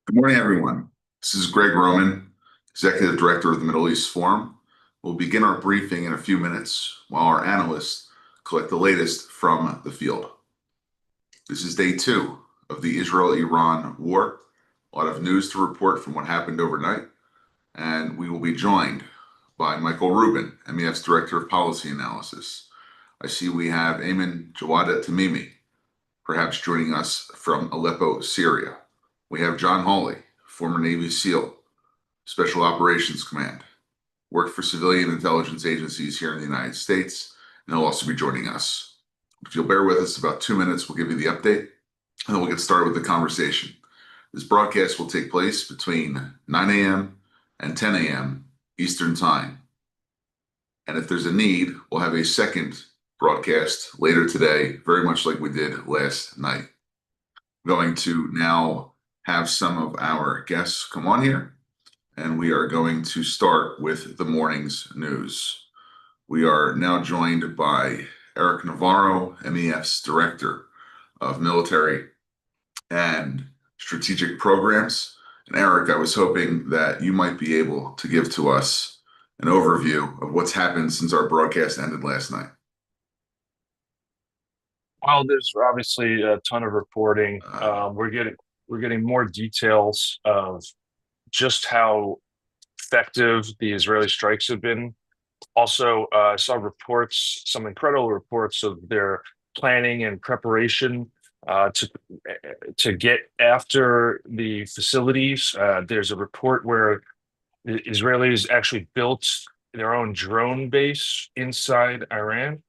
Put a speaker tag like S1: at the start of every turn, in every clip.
S1: Good morning, everyone. This is Greg Roman, Executive Director of the Middle East Forum. We'll begin our briefing in a few minutes while our analysts collect the latest from the field. This is day two of the Israel-Iran war. A lot of news to report from what happened overnight, and we will be joined by Michael Rubin, MEF's Director of Policy Analysis. I see we have Ayman Jawad Tamimi, perhaps joining us from Aleppo, Syria. We have John Hawley, former Navy SEAL, Special Operations Command, worked for civilian intelligence agencies here in the United States, and he'll also be joining us. If you'll bear with us about 2 minutes, we'll give you the update, and then we'll get started with the conversation. This broadcast will take place between 9 a.m. and 10 a.m. Eastern Time. And if there's a need, we'll have a second broadcast later today, very much like we did last night. I'm going to now have some of our guests come on here, and we are going to start with the morning's news. We are now joined by Eric Navarro, MEF's Director of Military and Strategic Programs. And Eric, I was hoping that you might be able to give to us an overview of what's happened since our broadcast ended last night.
S2: Well, there's obviously a ton of reporting. We're getting more details of just how effective the Israeli strikes have been. Also, I saw reports, some incredible reports of their planning and preparation to get after the facilities. There's a report where the Israelis actually built their own drone base inside Iran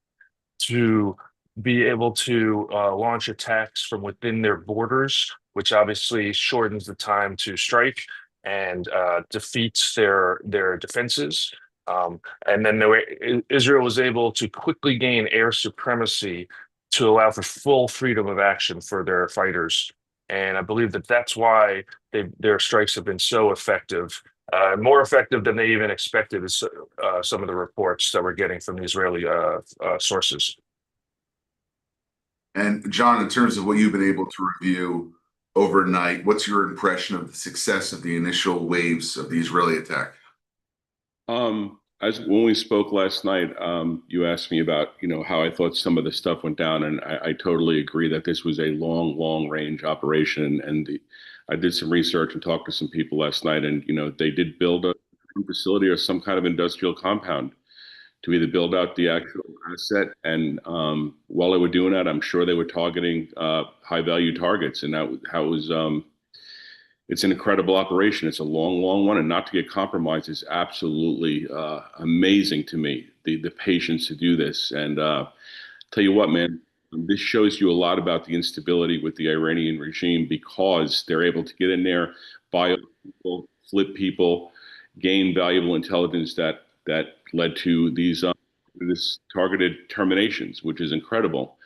S2: to be able to launch attacks from within their borders, which obviously shortens the time to strike and defeats their defenses. And then Israel was able to quickly gain air supremacy to allow for full freedom of action for their fighters. And I believe that that's why their strikes have been so effective, more effective than they even expected, is some of the reports that we're getting from the Israeli sources.
S1: And John, in terms of what you've been able to review overnight, what's your impression of the success of the initial waves of the Israeli attack?
S3: As when we spoke last night, you asked me about, how I thought some of the stuff went down, and I totally agree that this was a long range operation. I did some research and talked to some people last night, and they did build a facility or some kind of industrial compound to either build out the actual asset. And while they were doing that, I'm sure they were targeting high value targets, and that was it's an incredible operation. It's a long one, and not to get compromised is absolutely amazing to me. The patience to do this, and tell you what, man, this shows you a lot about the instability with the Iranian regime, because they're able to get in there, buy people, flip people, gain valuable intelligence that led to this targeted terminations, which is incredible.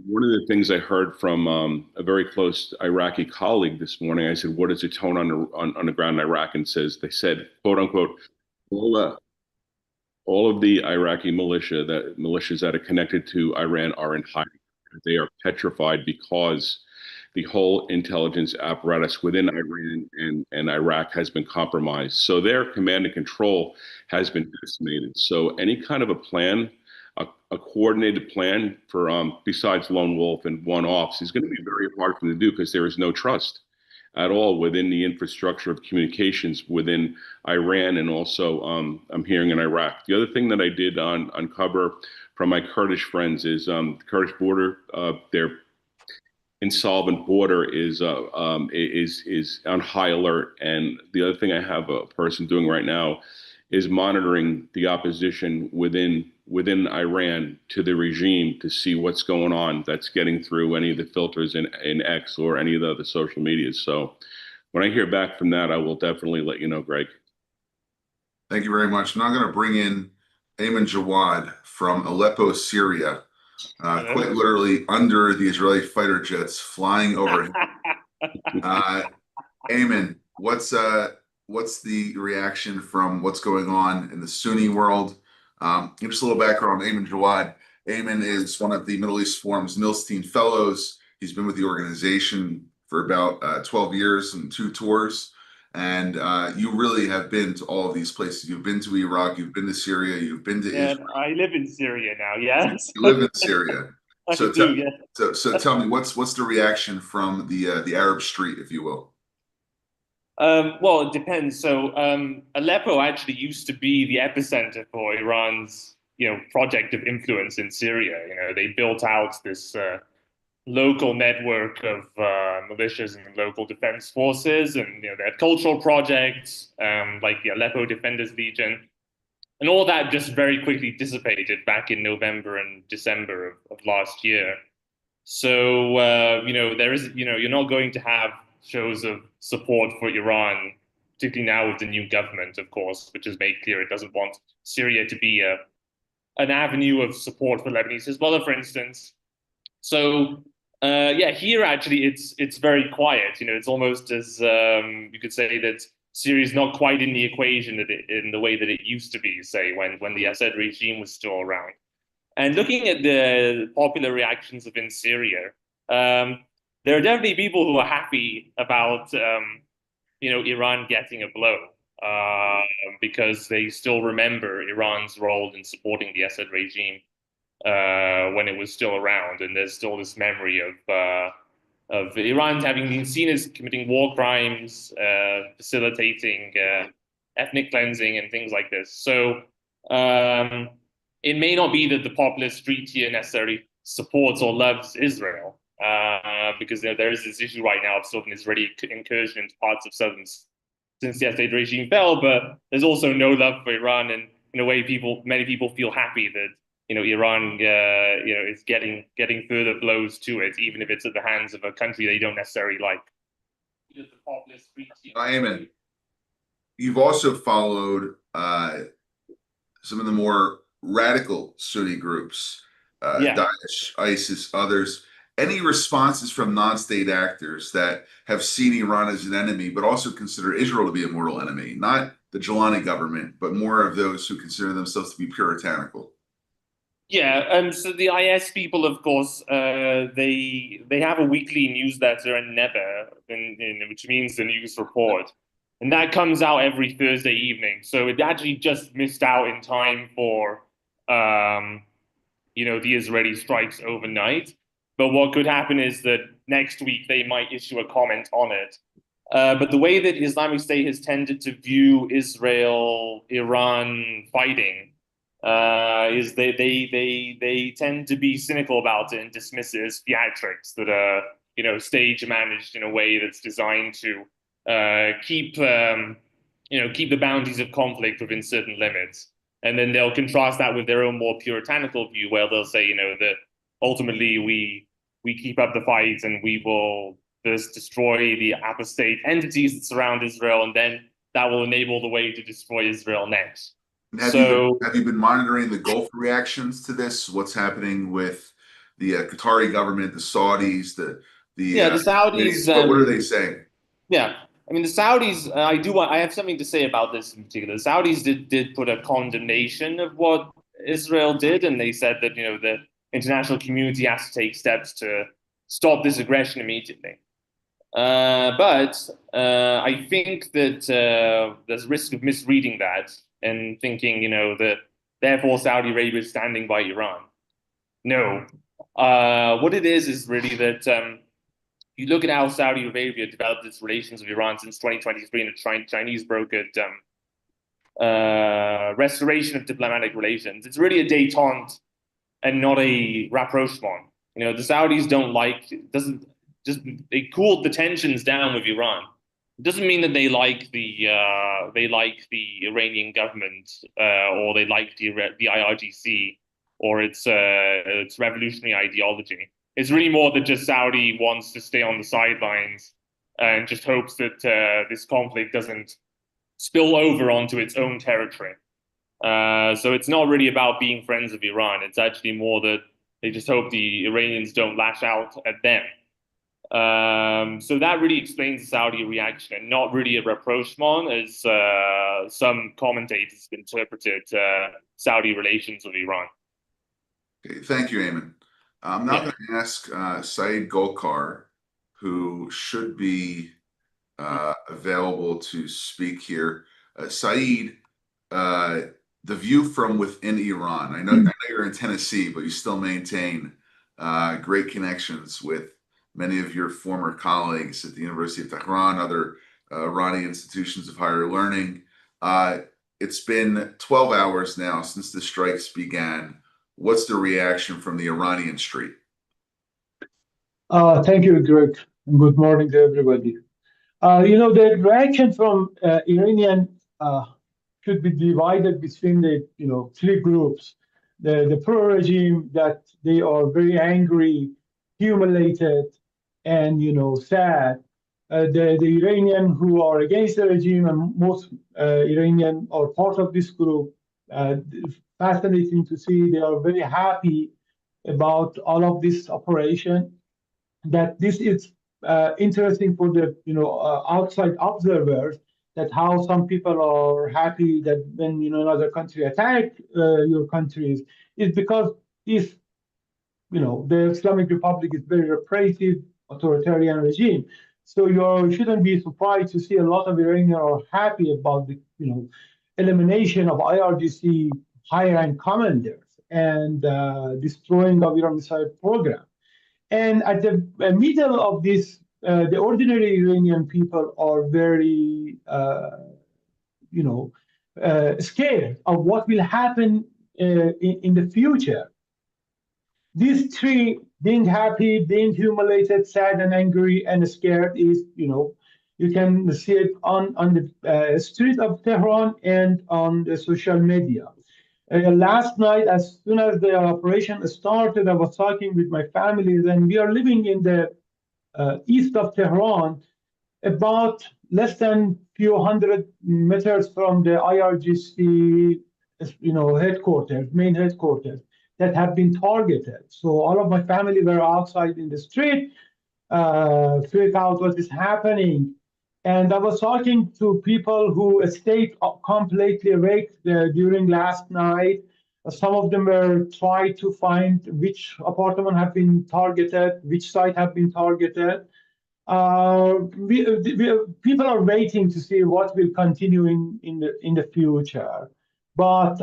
S3: One of the things I heard from a very close Iraqi colleague this morning, I said, "What is the tone on the ground in Iraq?" And they said, "quote unquote, all of the Iraqi militias that are connected to Iran are in hiding. They are petrified because the whole intelligence apparatus within Iran and Iraq has been compromised. So their command and control has been decimated. So any kind of a plan, a coordinated plan for besides lone wolf and one-offs, is going to be very hard for them to do, because there is no trust at all within the infrastructure of communications within Iran, and also I'm hearing in Iraq. The other thing that I did uncover from my Kurdish friends is the Kurdish border, their insolvent border is on high alert. And the other thing I have a person doing right now is monitoring the opposition within Iran to the regime, to see what's going on that's getting through any of the filters in X or any of the other social medias. So when I hear back from that, I will definitely let you know, Greg.
S1: Thank you very much. Now I'm going to bring in Ayman Jawad from Aleppo, Syria, quite literally under the Israeli fighter jets flying over. Ayman, what's the reaction from what's going on in the Sunni world? Just a little background on Ayman Jawad. Ayman is one of the Middle East Forum's Milstein Fellows. He's been with the organization for about 12 years and 2 tours. And you really have been to all of these places. You've been to Iraq, you've been to Syria, you've been to
S4: Yeah,
S1: Israel.
S4: I live in Syria now. Yes,
S1: You live in Syria.
S4: I
S1: So,
S4: do. Yeah.
S1: so tell me, what's the reaction from the Arab street, if you will?
S4: Well, it depends. So Aleppo actually used to be the epicenter for Iran's, project of influence in Syria. They built out this local network of militias and local defense forces, and they had cultural projects like the Aleppo Defenders Legion, and all that just very quickly dissipated back in November and December of last year. So there is, you're not going to have shows of support for Iran, particularly now with the new government, of course, which has made clear it doesn't want Syria to be an avenue of support for Lebanese Hezbollah, for instance. So yeah, here actually it's very quiet. It's almost as you could say that Syria is not quite in the equation in the way that it used to be, say when the Assad regime was still around. And looking at the popular reactions within Syria, there are definitely people who are happy about Iran getting a blow because they still remember Iran's role in supporting the Assad regime when it was still around, and there's still this memory of Iran having been seen as committing war crimes, facilitating ethnic cleansing, and things like this. So it may not be that the populist street here necessarily supports or loves Israel, because there is this issue right now of sort of an Israeli incursion into parts of southern since the Assad regime fell. But there's also no love for Iran, and in a way, many people feel happy that Iran, is getting further blows to it, even if it's at the hands of a country they don't necessarily like. The populist street here.
S1: Ayman, you've also followed some of the more radical Sunni groups,
S4: Yeah.
S1: Daesh, ISIS, others. Any responses from non-state actors that have seen Iran as an enemy, but also consider Israel to be a mortal enemy? Not the Jelani government, but more of those who consider themselves to be puritanical.
S4: Yeah, so the IS people, of course, they have a weekly newsletter and Neba, which means the news report, and that comes out every Thursday evening. So it actually just missed out in time for, the Israeli strikes overnight. But what could happen is that next week they might issue a comment on it. But the way that Islamic State has tended to view Israel-Iran fighting is they tend to be cynical about it and dismiss it as theatrics that are stage managed in a way that's designed to keep keep the boundaries of conflict within certain limits. And then they'll contrast that with their own more puritanical view, where they'll say that ultimately we keep up the fight and we will just destroy the apostate entities that surround Israel, and then that will enable the way to destroy Israel next.
S1: Have you been monitoring the Gulf reactions to this? What's happening with the Qatari government, the Saudis, the
S4: Saudis?
S1: What are they saying?
S4: Yeah, I mean the Saudis. I have something to say about this in particular. The Saudis did put a condemnation of what Israel did, and they said that the international community has to take steps to stop this aggression immediately. But I think that there's a risk of misreading that and thinking, that therefore Saudi Arabia is standing by Iran. No. What it is really that you look at how Saudi Arabia developed its relations with Iran since 2023 and the Chinese brokered restoration of diplomatic relations. It's really a détente and not a rapprochement. The Saudis they cooled the tensions down with Iran. It doesn't mean that they like the Iranian government or they like the IRGC or its revolutionary ideology. It's really more that just Saudi wants to stay on the sidelines and just hopes that this conflict doesn't spill over onto its own territory. So it's not really about being friends of Iran. It's actually more that they just hope the Iranians don't lash out at them. So that really explains the Saudi reaction, and not really a rapprochement, as some commentators have interpreted Saudi relations with Iran.
S1: Okay, thank you, Ayman. I'm now going to ask Saeed Golkar, who should be available to speak here. Saeed, the view from within Iran. I know you're in Tennessee, but you still maintain great connections with many of your former colleagues at the University of Tehran, other Iranian institutions of higher learning. It's been 12 hours now since the strikes began. What's the reaction from the Iranian street?
S5: Thank you, Greg. And good morning to everybody. The reaction from Iranian should be divided between the three groups. The pro-regime, that they are very angry, humiliated, and sad. The Iranian who are against the regime, and most Iranian are part of this group. Fascinating to see. They are very happy about all of this operation. That this is interesting for the outside observers, that how some people are happy that when another country attack your countries is because if the Islamic Republic is very repressive, authoritarian regime. So you shouldn't be surprised to see a lot of Iranians are happy about the elimination of IRGC high rank commanders and destroying of Iran missile program. And at the middle of this, the ordinary Iranian people are very, scared of what will happen in the future. These three, being happy, being humiliated, sad, and angry, and scared, is you can see it on the street of Tehran and on the social media. Last night, as soon as the operation started, I was talking with my family, and we are living in the east of Tehran, about less than few hundred meters from the IRGC, headquarters, main headquarters, that have been targeted. So all of my family were outside in the street, figuring out what is happening. And I was talking to people who stayed completely awake during last night. Some of them were trying to find which apartment have been targeted, which site have been targeted. People are waiting to see what will continue in the future. But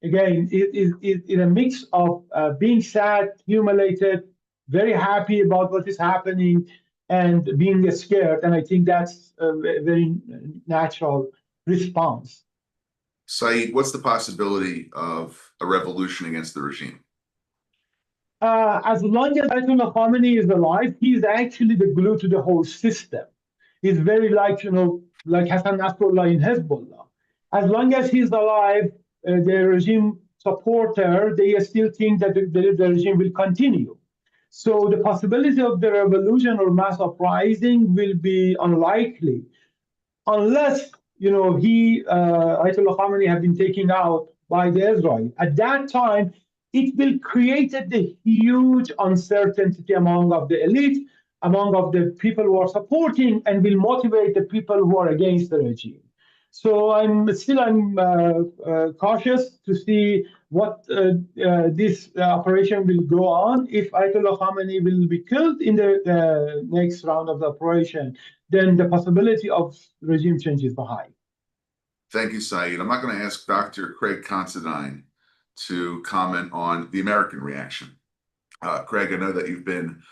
S5: again, it is a mix of being sad, humiliated, very happy about what is happening, and being scared. And I think that's a very natural response.
S1: Saeed, what's the possibility of a revolution against the regime?
S5: As long as Ayatollah Khamenei is alive, he is actually the glue to the whole system. He's very like Hassan Nasrallah in Hezbollah. As long as he's alive, the regime supporter, they still think that the regime will continue. So the possibility of the revolution or mass uprising will be unlikely, unless Ayatollah Khamenei have been taken out by the Israel. At that time, it will create a huge uncertainty among of the elite, among of the people who are supporting, and will motivate the people who are against the regime. So I'm cautious to see what this operation will go on. If Ayatollah Khamenei will be killed in the next round of the operation, then the possibility of regime change is high.
S1: Thank you, Saeed. I'm not going to ask Dr. Craig Considine to comment on the American reaction. Craig, I know that you've been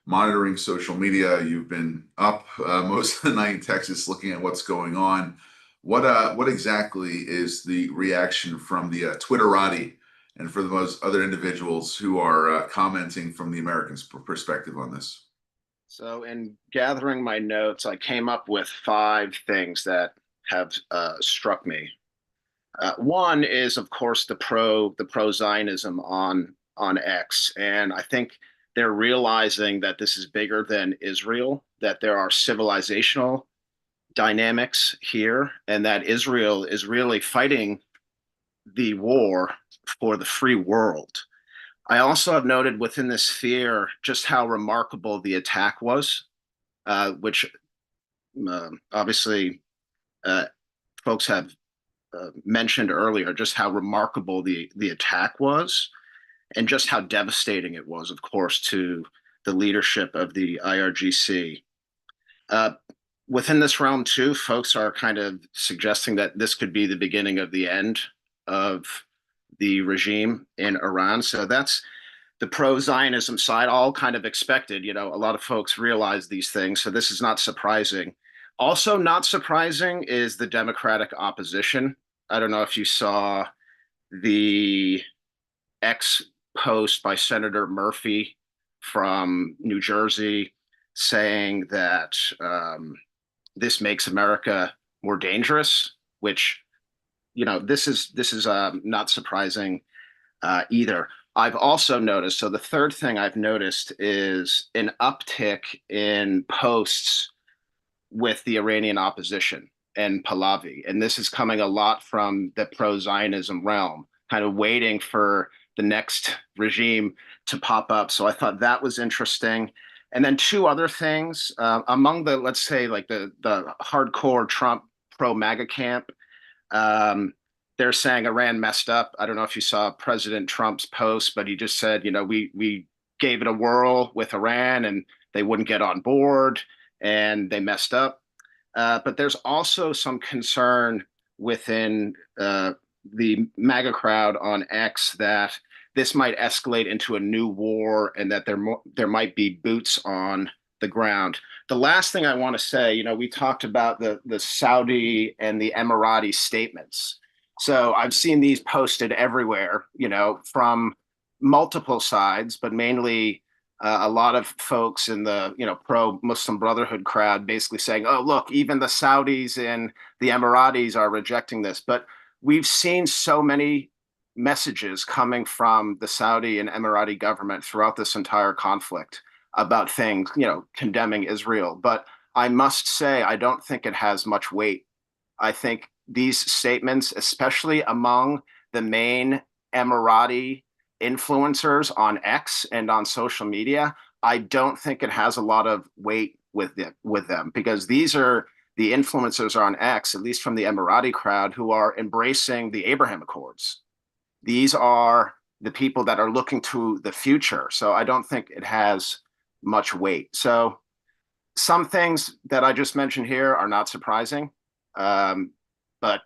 S1: monitoring social media. You've been up most of the night in Texas looking at what's going on. What exactly is the reaction from the Twitterati and for those other individuals who are commenting from the Americans' perspective on this?
S6: So in gathering my notes, I came up with 5 things that have struck me. One is, of course, the pro-Zionism on X, and I think they're realizing that this is bigger than Israel, that there are civilizational dynamics here, and that Israel is really fighting the war for the free world. I also have noted within this sphere just how remarkable the attack was, which obviously folks have mentioned earlier, just how remarkable the attack was, and just how devastating it was, of course, to the leadership of the IRGC. Within this realm, too, folks are kind of suggesting that this could be the beginning of the end of the regime in Iran. So that's the pro-Zionism side, all kind of expected. You know, a lot of folks realize these things, so this is not surprising. Also not surprising is the Democratic opposition. I don't know if you saw the X post by Senator Murphy from New Jersey saying that this makes America more dangerous, which, you know, this is not surprising either. I've also noticed, so the third thing I've noticed is an uptick in posts with the Iranian opposition and Pahlavi. And this is coming a lot from the pro-Zionism realm, kind of waiting for the next regime to pop up. So I thought that was interesting. And then two other things among the, let's say, like the hardcore Trump pro-MAGA camp, they're saying Iran messed up. I don't know if you saw President Trump's post, but he just said, you know, we gave it a whirl with Iran and they wouldn't get on board and they messed up. But there's also some concern within the MAGA crowd on X that this might escalate into a new war and that there might be boots on the ground. The last thing I want to say, you know, we talked about the Saudi and the Emirati statements. So I've seen these posted everywhere, you know, from multiple sides, but mainly a lot of folks in the, you know, pro-Muslim Brotherhood crowd basically saying, oh, look, even the Saudis and the Emiratis are rejecting this. But we've seen so many messages coming from the Saudi and Emirati government throughout this entire conflict about things, you know, condemning Israel. But I must say, I don't think it has much weight. I think these statements, especially among the main Emirati influencers on X and on social media, I don't think it has a lot of weight with them because these are the influencers on X, at least from the Emirati crowd, who are embracing the Abraham Accords. These are the people that are looking to the future. So I don't think it has much weight. So some things that I just mentioned here are not surprising. But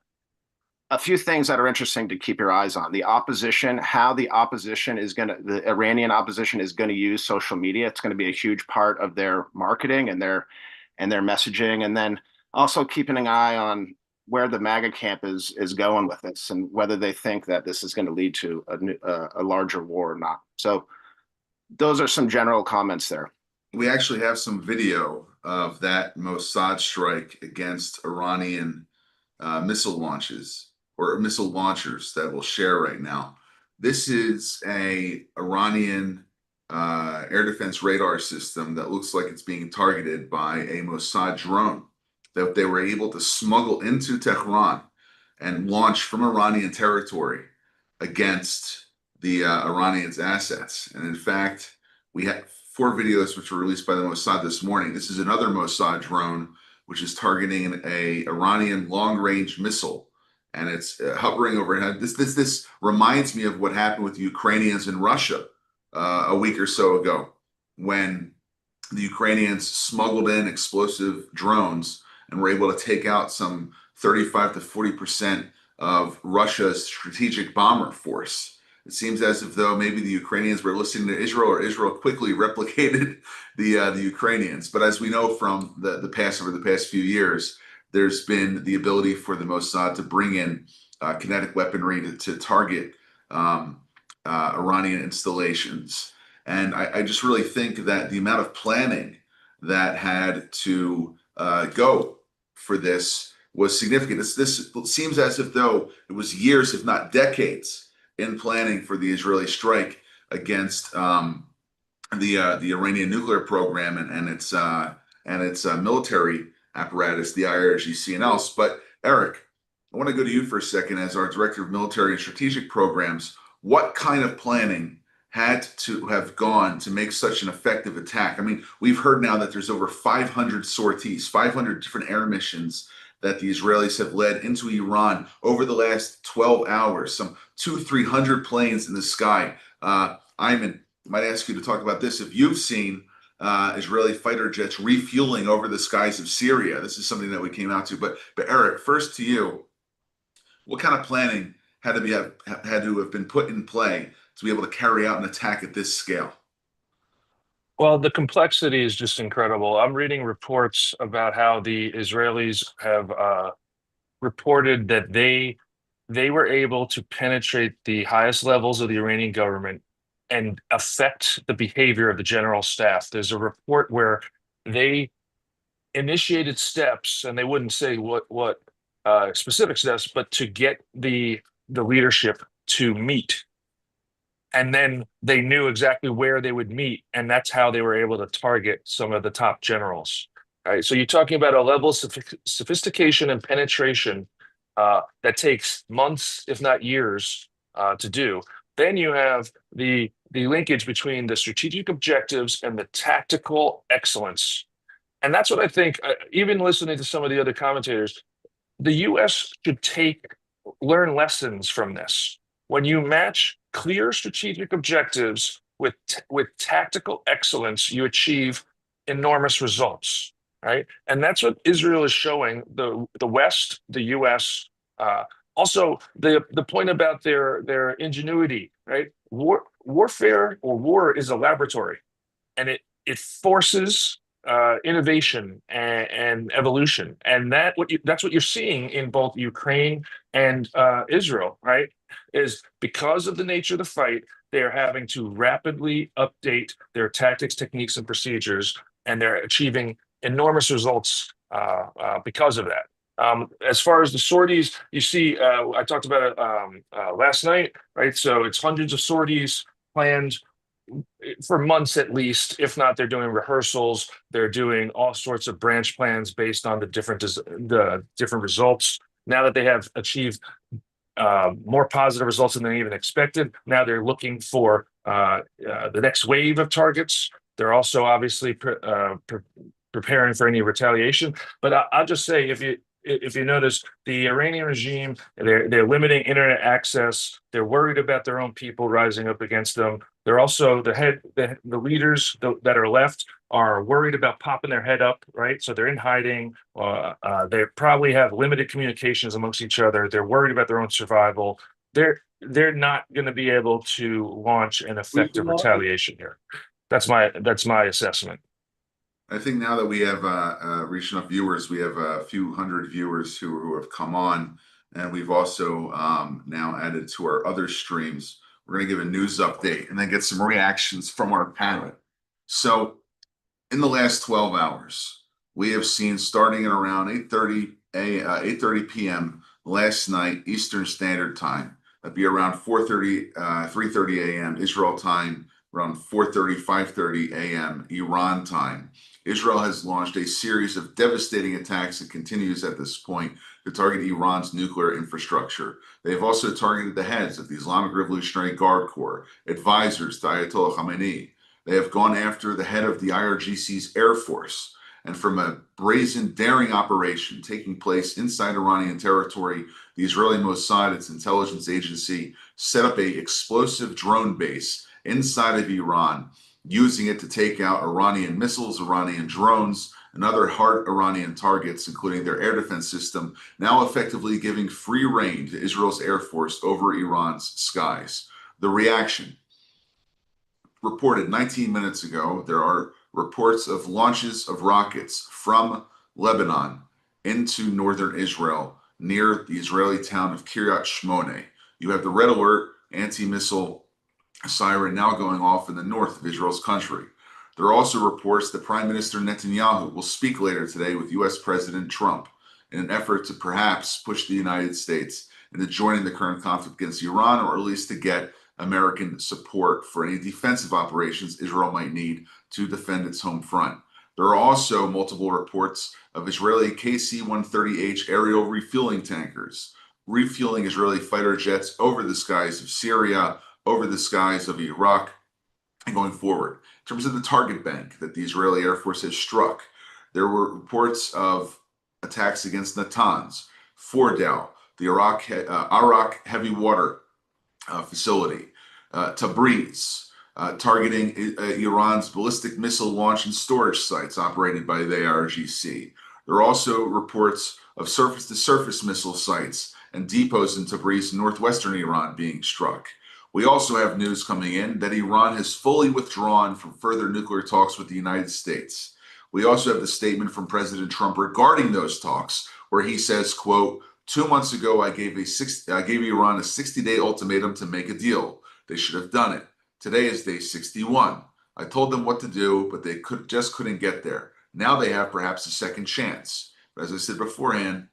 S6: a few things that are interesting to keep your eyes on: the opposition, how the opposition is the Iranian opposition is going to use social media. It's going to be a huge part of their marketing and their messaging. And then also keeping an eye on where the MAGA camp is going with this and whether they think that this is going to lead to a larger war or not. So those are some general comments there.
S1: We actually have some video of that Mossad strike against Iranian missile launches or missile launchers that we'll share right now. This is a Iranian air defense radar system that looks like it's being targeted by a Mossad drone that they were able to smuggle into Tehran and launch from Iranian territory against the Iranians' assets. And in fact, we have 4 videos which were released by the Mossad this morning. This is another Mossad drone which is targeting a Iranian long-range missile, and it's hovering overhead. This reminds me of what happened with the Ukrainians in Russia a week or so ago, when the Ukrainians smuggled in explosive drones and were able to take out some 35 to 40% of Russia's strategic bomber force. It seems as if though maybe the Ukrainians were listening to Israel, or Israel quickly replicated the Ukrainians. But as we know from the past, over the past few years, there's been the ability for the Mossad to bring in kinetic weaponry to target Iranian installations. And I just really think that the amount of planning that had to go for this was significant. This seems as if though it was years, if not decades, in planning for the Israeli strike against the Iranian nuclear program and its military apparatus, the IRGC and else. But Eric, I want to go to you for a second as our Director of Military and Strategic Programs. What kind of planning had to have gone to make such an effective attack? I mean, we've heard now that there's over 500 sorties, 500 different air missions that the Israelis have led into Iran over the last 12 hours, some 200-300 planes in the sky. Ayman, I might ask you to talk about this. If you've seen Israeli fighter jets refueling over the skies of Syria. This is something that we came out to. But Eric, first to you, what kind of planning had to have been put in play to be able to carry out an attack at this scale?
S2: Well, the complexity is just incredible. I'm reading reports about how the Israelis have reported that they were able to penetrate the highest levels of the Iranian government and affect the behavior of the general staff. There's a report where they initiated steps, and they wouldn't say what specific steps, but to get the leadership to meet, and then they knew exactly where they would meet, and that's how they were able to target some of the top generals. Right, so you're talking about a level of sophistication and penetration that takes months, if not years, to do. Then you have the linkage between the strategic objectives and the tactical excellence, and that's what I think. Even listening to some of the other commentators, the U.S. should learn lessons from this. When you match clear strategic objectives with tactical excellence, you achieve enormous results, right? And that's what Israel is showing the West, the U.S. Also, the point about their ingenuity, right? Warfare or war is a laboratory, and it forces innovation and evolution, and that's what you're seeing in both Ukraine and Israel, right? Is because of the nature of the fight, they are having to rapidly update their tactics, techniques, and procedures, and they're achieving enormous results because of that. As far as the sorties, you see, I talked about it last night, right? So it's hundreds of sorties planned for months at least. If not, they're doing rehearsals. They're doing all sorts of branch plans based on the different results. Now that they have achieved more positive results than they even expected, now they're looking for the next wave of targets. They're also obviously preparing for any retaliation. But I'll just say, if you notice, the Iranian regime, they're limiting internet access. They're worried about their own people rising up against them. They're also the leaders that are left are worried about popping their head up, right? So they're in hiding. They probably have limited communications amongst each other. They're worried about their own survival. They're not going to be able to launch an effective retaliation here. That's my assessment.
S1: I think now that we have reached enough viewers, we have a few hundred viewers who have come on, and we've also now added to our other streams. We're going to give a news update and then get some reactions from our panel. So, in the last 12 hours, we have seen, starting at around 8:30 p.m. last night Eastern Standard Time, that'd be around 3:30 a.m. Israel time, around 4:30, 5:30 a.m. Iran time. Israel has launched a series of devastating attacks and continues at this point to target Iran's nuclear infrastructure. They have also targeted the heads of the Islamic Revolutionary Guard Corps, advisors to Ayatollah Khamenei. They have gone after the head of the IRGC's Air Force. And from a brazen, daring operation taking place inside Iranian territory, the Israeli Mossad, its intelligence agency, set up an explosive drone base inside of Iran, using it to take out Iranian missiles, Iranian drones, and other hard Iranian targets, including their air defense system, now effectively giving free rein to Israel's Air Force over Iran's skies. The reaction. Reported 19 minutes ago, there are reports of launches of rockets from Lebanon into northern Israel near the Israeli town of Kiryat Shmone. You have the red alert anti-missile siren now going off in the north of Israel's country. There are also reports that Prime Minister Netanyahu will speak later today with U.S. President Trump in an effort to perhaps push the United States into joining the current conflict against Iran, or at least to get American support for any defensive operations Israel might need to defend its home front. There are also multiple reports of Israeli KC-130H aerial refueling tankers refueling Israeli fighter jets over the skies of Syria, over the skies of Iraq, and going forward. In terms of the target bank that the Israeli Air Force has struck, there were reports of attacks against Natanz, Fordow, the Arak heavy water facility, Tabriz, targeting Iran's ballistic missile launch and storage sites operated by the IRGC. There are also reports of surface-to-surface missile sites and depots in Tabriz, northwestern Iran, being struck. We also have news coming in that Iran has fully withdrawn from further nuclear talks with the United States. We also have the statement from President Trump regarding those talks, where he says, quote, 2 months ago, I gave Iran a 60-day ultimatum to make a deal. They should have done it. Today is day 61. I told them what to do, but they just couldn't get there. Now they have perhaps a second chance. But as I said beforehand,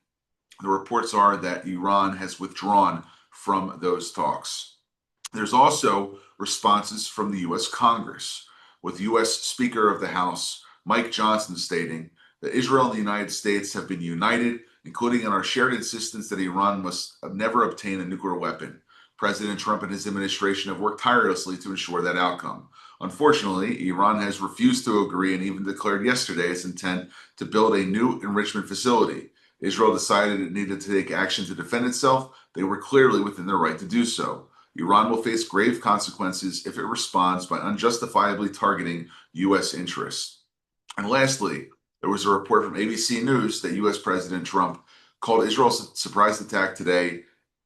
S1: the reports are that Iran has withdrawn from those talks. There's also responses from the U.S. Congress, with U.S. Speaker of the House Mike Johnson stating that Israel and the United States have been united, including in our shared insistence that Iran must never obtain a nuclear weapon. President Trump and his administration have worked tirelessly to ensure that outcome. Unfortunately, Iran has refused to agree and even declared yesterday its intent to build a new enrichment facility. Israel decided it needed to take action to defend itself. They were clearly within their right to do so. Iran will face grave consequences if it responds by unjustifiably targeting U.S. interests. And lastly, there was a report from ABC News that U.S. President Trump called Israel's surprise attack today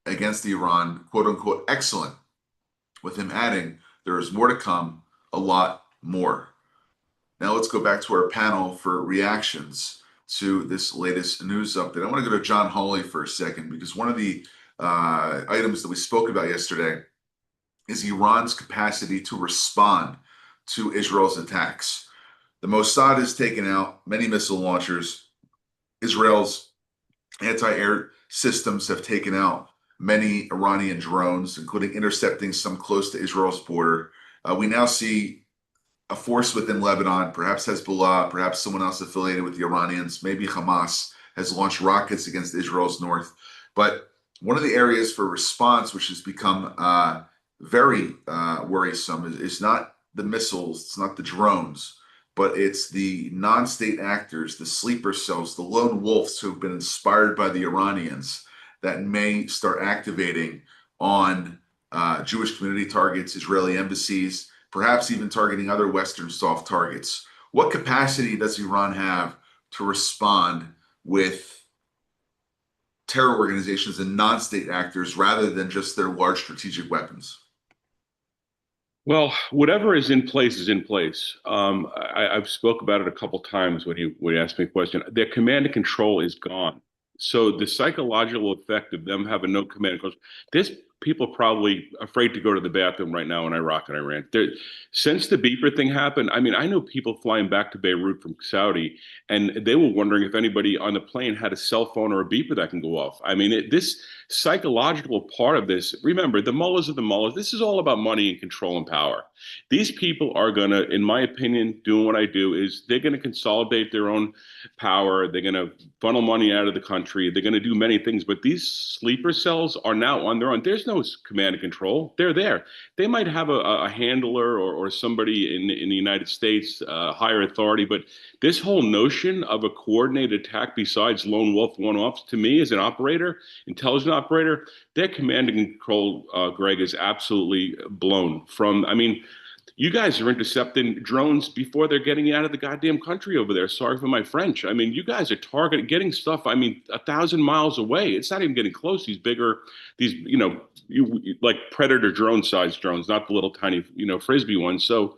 S1: against Iran, quote unquote, excellent, with him adding, there is more to come, a lot more. Now let's go back to our panel for reactions to this latest news update. I want to go to John Hawley for a second, because one of the items that we spoke about yesterday is Iran's capacity to respond to Israel's attacks. The Mossad has taken out many missile launchers. Israel's anti-air systems have taken out many Iranian drones, including intercepting some close to Israel's border. We now see a force within Lebanon, perhaps Hezbollah, perhaps someone else affiliated with the Iranians, maybe Hamas, has launched rockets against Israel's north. But one of the areas for response, which has become very worrisome, is not the missiles, it's not the drones, but it's the non-state actors, the sleeper cells, the lone wolves who have been inspired by the Iranians that may start activating on Jewish community targets, Israeli embassies, perhaps even targeting other Western soft targets. What capacity does Iran have to respond with terror organizations and non-state actors rather than just their large strategic weapons?
S3: Well, whatever is in place is in place. I've spoke about it a couple times when you asked me a question. Their command and control is gone. So the psychological effect of them having no command and control, there's people probably afraid to go to the bathroom right now in Iraq and Iran. Since the beeper thing happened, I mean, I know people flying back to Beirut from Saudi, and they were wondering if anybody on the plane had a cell phone or a beeper that can go off. I mean, this psychological part of this, remember, the mullahs are the mullahs. This is all about money and control and power. These people are going to, in my opinion, doing what I do, is they're going to consolidate their own power. They're going to funnel money out of the country. They're going to do many things, but these sleeper cells are now on their own. There's no command and control. They're there. They might have a handler or somebody in the United States, higher authority, but this whole notion of a coordinated attack besides lone wolf one-offs, to me as an operator, intelligent operator, their command and control, Greg, is absolutely blown from, I mean, you guys are intercepting drones before they're getting out of the goddamn country over there. Sorry for my French. I mean, you guys are getting stuff, I mean, 1,000 miles away. It's not even getting close. These bigger, like Predator drone sized drones, not the little tiny, Frisbee ones. So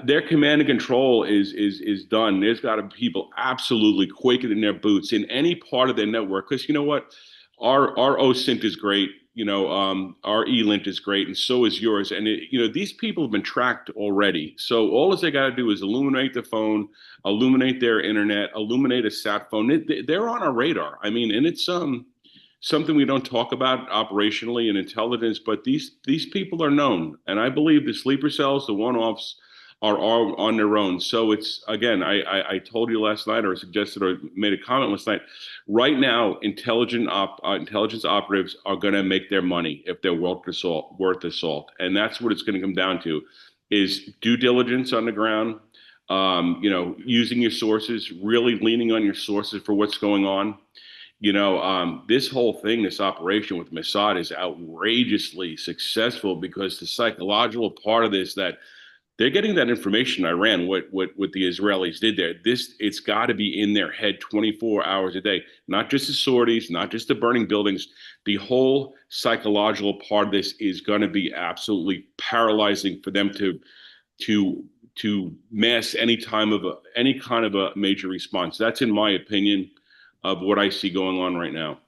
S3: their command and control is done. There's got to be people absolutely quaking in their boots in any part of their network. Because you know what? Our OSINT is great. Our ELINT is great, and so is yours. And these people have been tracked already. So all they got to do is illuminate the phone, illuminate their internet, illuminate a sat phone. They're on our radar. I mean, and it's something we don't talk about operationally in intelligence, but these people are known. And I believe the sleeper cells, the one-offs, are all on their own. So it's, again, I told you last night, or suggested or made a comment last night, right now, intelligence operatives are going to make their money if they're worth the salt. And that's what it's going to come down to, is due diligence on the ground, using your sources, really leaning on your sources for what's going on, This whole thing, this operation with Mossad is outrageously successful because the psychological part of this, that they're getting that information in Iran, what the Israelis did there. It's got to be in their head 24 hours a day, not just the sorties, not just the burning buildings. The whole psychological part of this is going to be absolutely paralyzing for them to mass any kind of a major response. That's in my opinion of what I see going on right now.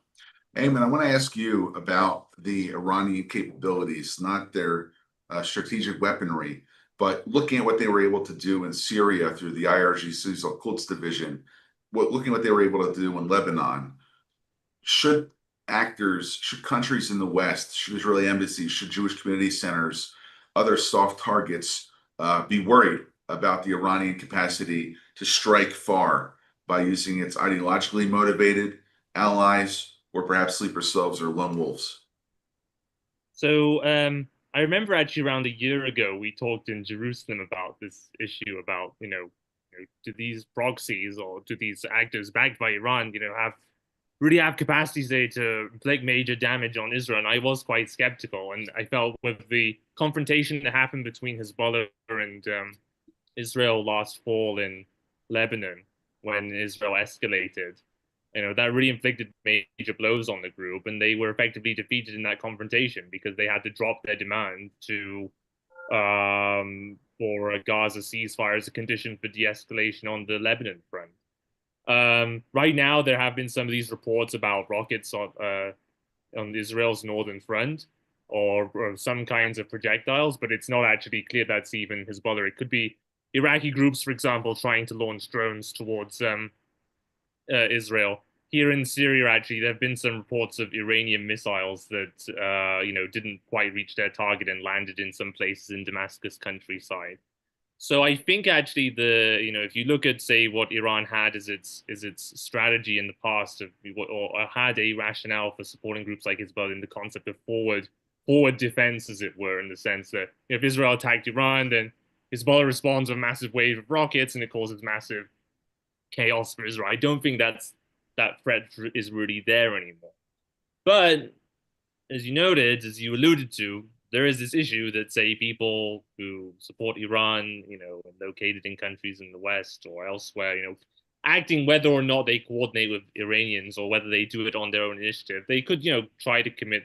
S1: Ayman, I want to ask you about the Iranian capabilities, not their strategic weaponry, but looking at what they were able to do in Syria through the IRGC's Al-Quds division, looking at what they were able to do in Lebanon. Should countries in the West, should Israeli embassies, should Jewish community centers, other soft targets be worried about the Iranian capacity to strike far by using its ideologically motivated allies, or perhaps sleeper cells or lone wolves?
S4: So I remember actually around a year ago, we talked in Jerusalem about this issue about, do these proxies or do these actors backed by Iran, really have capacities there to inflict major damage on Israel? And I was quite skeptical. And I felt with the confrontation that happened between Hezbollah and Israel last fall in Lebanon, when Israel escalated, that really inflicted major blows on the group, and they were effectively defeated in that confrontation because they had to drop their demand for a Gaza ceasefire as a condition for de-escalation on the Lebanon front. Right now, there have been some of these reports about rockets on Israel's northern front, or some kinds of projectiles, but it's not actually clear that's even Hezbollah. It could be Iraqi groups, for example, trying to launch drones towards Israel. Here in Syria, actually, there have been some reports of Iranian missiles that didn't quite reach their target and landed in some places in Damascus countryside. So I think actually if you look at, say, what Iran had as its strategy in the past or had a rationale for supporting groups like Hezbollah in the concept of forward defense, as it were, in the sense that if Israel attacked Iran, then Hezbollah responds with a massive wave of rockets and it causes massive chaos for Israel. I don't think that threat is really there anymore. But as you alluded to, there is this issue that, say, people who support Iran, located in countries in the West or elsewhere, acting whether or not they coordinate with Iranians or whether they do it on their own initiative, they could, try to commit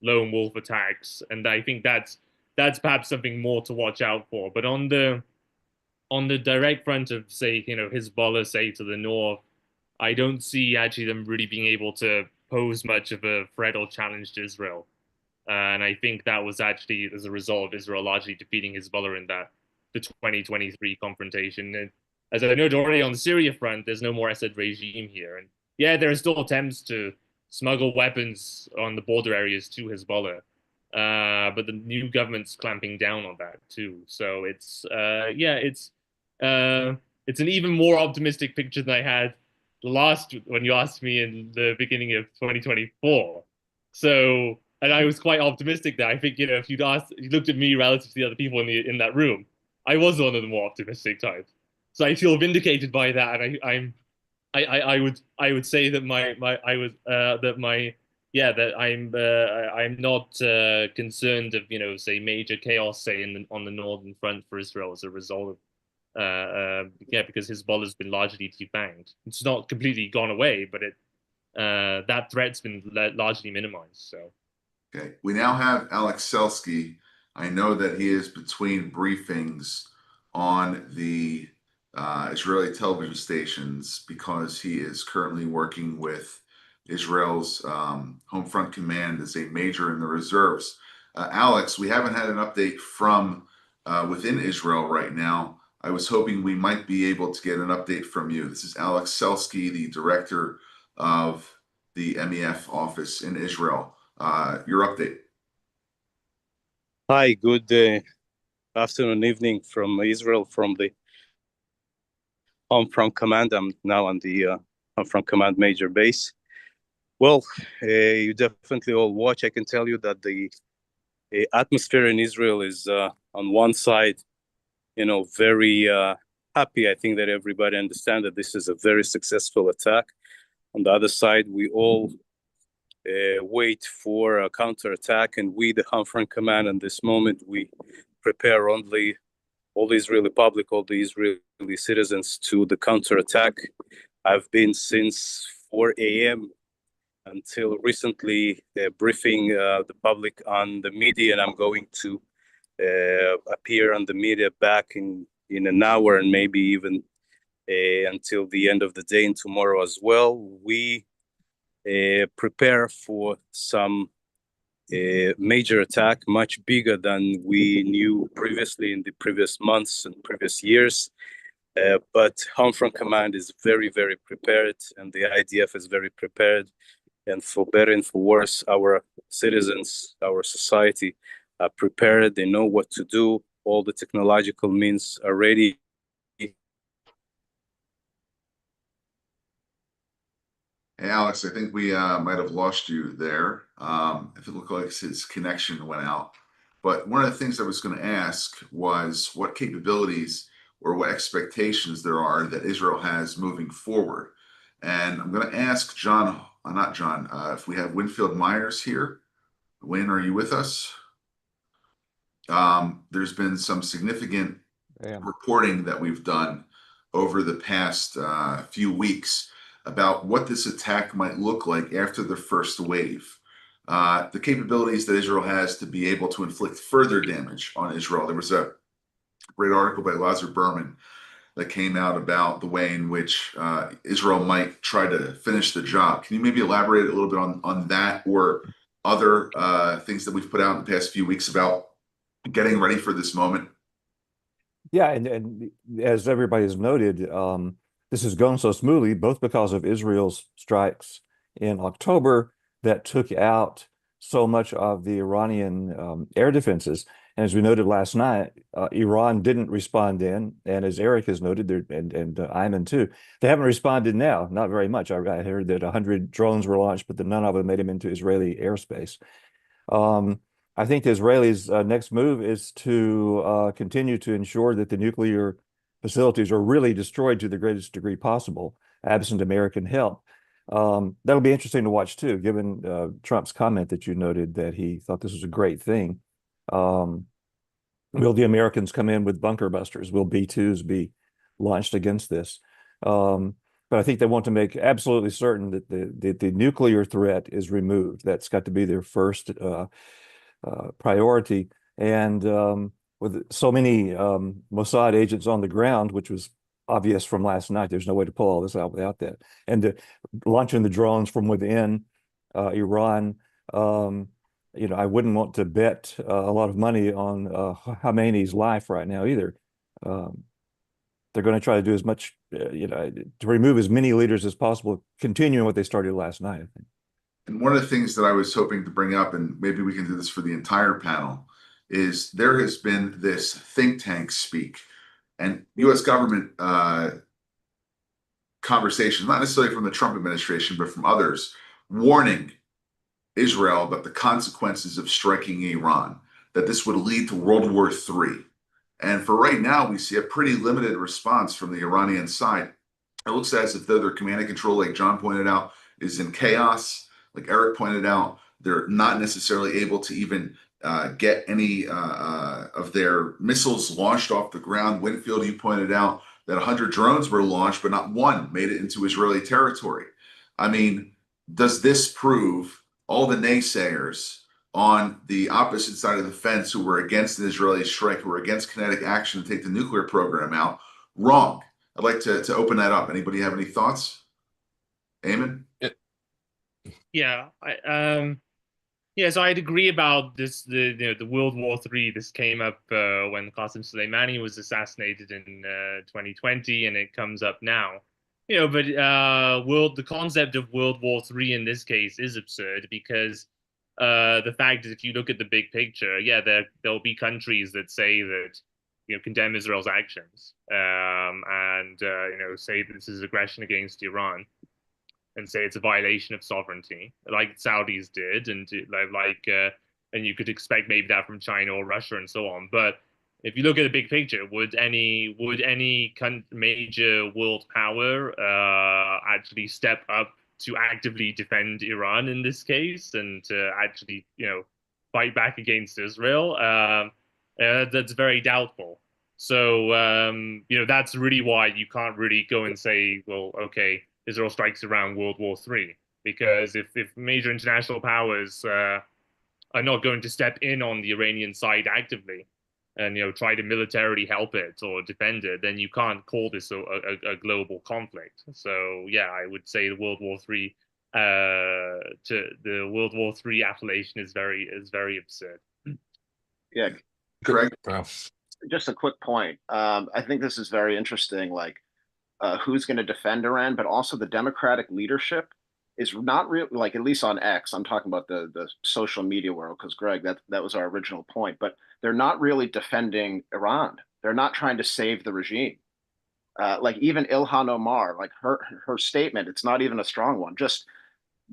S4: lone wolf attacks. And I think that's perhaps something more to watch out for. But on the direct front of, say, Hezbollah, say, to the north, I don't see actually them really being able to pose much of a threat or challenge to Israel. And I think that was actually as a result of Israel largely defeating Hezbollah in the 2023 confrontation. And as I noted already, on the Syria front, there's no more Assad regime here. And yeah, there are still attempts to smuggle weapons on the border areas to Hezbollah. But the new government's clamping down on that too. So it's an even more optimistic picture than I had when you asked me in the beginning of 2024. So, and I was quite optimistic there. I think, if you looked at me relative to the other people in that room, I was one of the more optimistic types. So I feel vindicated by that, and I would say that I'm not concerned of say major chaos, say, on the northern front for Israel as a result of because Hezbollah has been largely defanged. It's not completely gone away, but that threat's been largely minimized. So,
S1: okay, we now have Alex Selsky. I know that he is between briefings on the Israeli television stations because he is currently working with Israel's Home Front Command as a major in the reserves. Alex, we haven't had an update from within Israel right now. I was hoping we might be able to get an update from you. This is Alex Selsky, the director of the MEF office in Israel. Your update.
S7: Hi, good afternoon, evening from Israel, from the Home Front Command. I'm now on the Home Front Command Major Base. Well, you definitely all watch. I can tell you that the atmosphere in Israel is on one side, very happy. I think that everybody understands that this is a very successful attack. On the other side, we all wait for a counterattack, and we, the Home Front Command, in this moment, we prepare only all the Israeli public, all the Israeli citizens to the counterattack. I've been since 4 a.m. until recently briefing the public on the media, and I'm going to appear on the media back in an hour and maybe even until the end of the day and tomorrow as well. We prepare for some major attack, much bigger than we knew previously in the previous months and previous years. But Home Front Command is very, very prepared, and the IDF is very prepared. And for better and for worse, our citizens, our society are prepared. They know what to do. All the technological means are ready.
S1: Hey, Alex, I think we might have lost you there. If it looked like his connection went out. But one of the things I was going to ask was what capabilities or what expectations there are that Israel has moving forward. And I'm going to ask John, not John, if we have Winfield Myers here. Wayne, are you with us? There's been some significant reporting that we've done over the past few weeks about what this attack might look like after the first wave. The capabilities that Israel has to be able to inflict further damage on Israel. There was a great article by Lazar Berman that came out about the way in which Israel might try to finish the job. Can you maybe elaborate a little bit on that or other things that we've put out in the past few weeks about getting ready for this moment?
S8: Yeah, and as everybody's noted, this has gone so smoothly, both because of Israel's strikes in October that took out so much of the Iranian air defenses. And as we noted last night, Iran didn't respond in, and as Eric has noted, and Ayman too, they haven't responded now, not very much. I heard that 100 drones were launched, but none of them made them into Israeli airspace. I think the Israelis' next move is to continue to ensure that the nuclear facilities are really destroyed to the greatest degree possible, absent American help. That'll be interesting to watch too, given Trump's comment that you noted that he thought this was a great thing. Will the Americans come in with bunker busters? Will B-2s be launched against this? But I think they want to make absolutely certain that the nuclear threat is removed. That's got to be their first priority. And with so many Mossad agents on the ground, which was obvious from last night, there's no way to pull all this out without that. And launching the drones from within Iran, I wouldn't want to bet a lot of money on Khamenei's life right now either. They're going to try to do as much, to remove as many leaders as possible, continuing what they started last night, I think.
S1: And one of the things that I was hoping to bring up, and maybe we can do this for the entire panel, is there has been this think tank speak and U.S. government conversations, not necessarily from the Trump administration, but from others, warning Israel about the consequences of striking Iran, that this would lead to World War III. And for right now, we see a pretty limited response from the Iranian side. It looks as if their command and control, like John pointed out, is in chaos. Like Eric pointed out, they're not necessarily able to even get any of their missiles launched off the ground. Winfield, you pointed out that 100 drones were launched, but not one made it into Israeli territory. I mean, does this prove all the naysayers on the opposite side of the fence who were against an Israeli strike, who were against kinetic action to take the nuclear program out, wrong? I'd like to open that up. Anybody have any thoughts? Ayman?
S4: Yeah, so I'd agree about this. The World War III. This came up when Qasem Soleimani was assassinated in 2020, and it comes up now. But the concept of World War III in this case is absurd because the fact is, if you look at the big picture, there'll be countries that say that condemn Israel's actions and say this is aggression against Iran, and say it's a violation of sovereignty, like Saudis did, and and you could expect maybe that from China or Russia and so on. But if you look at the big picture, would any major world power actually step up to actively defend Iran in this case and to actually, fight back against Israel, that's very doubtful. So, that's really why you can't really go and say, well, okay, Israel strikes around World War III, because if major international powers are not going to step in on the Iranian side actively and try to militarily help it or defend it, then you can't call this a global conflict. So yeah, I would say the World War III appellation is very absurd.
S6: Yeah,
S1: Greg?
S6: just a quick point. I think this is very interesting. Like, who's going to defend Iran, but also the democratic leadership is not real. Like, at least on X, I'm talking about the social media world, because Greg, that was our original point. But they're not really defending Iran. They're not trying to save the regime. Like even Ilhan Omar, like her statement, it's not even a strong one. Just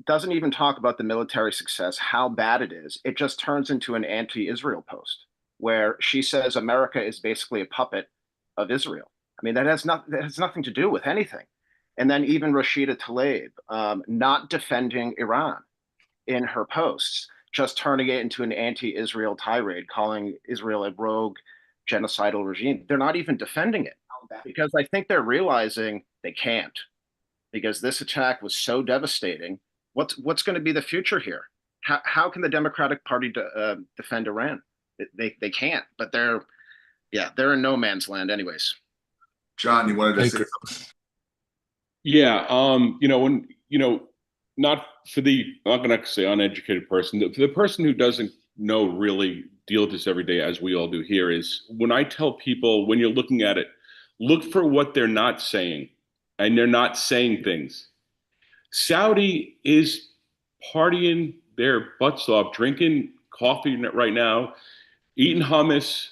S6: doesn't even talk about the military success, how bad it is. It just turns into an anti-Israel post where she says America is basically a puppet of Israel. I mean, that has nothing to do with anything. And then even Rashida Tlaib, not defending Iran in her posts, just turning it into an anti-Israel tirade, calling Israel a rogue genocidal regime. They're not even defending it because I think they're realizing they can't, because this attack was so devastating. What's going to be the future here? How can the Democratic Party defend Iran? They can't, but they're in no man's land anyways.
S1: John, you wanted to say something?
S3: Yeah, not for the, I'm not going to say uneducated person, for the person who doesn't really deal with this every day, as we all do here, is when I tell people, when you're looking at it, look for what they're not saying, and they're not saying things. Saudi is partying their butts off, drinking coffee right now, eating hummus,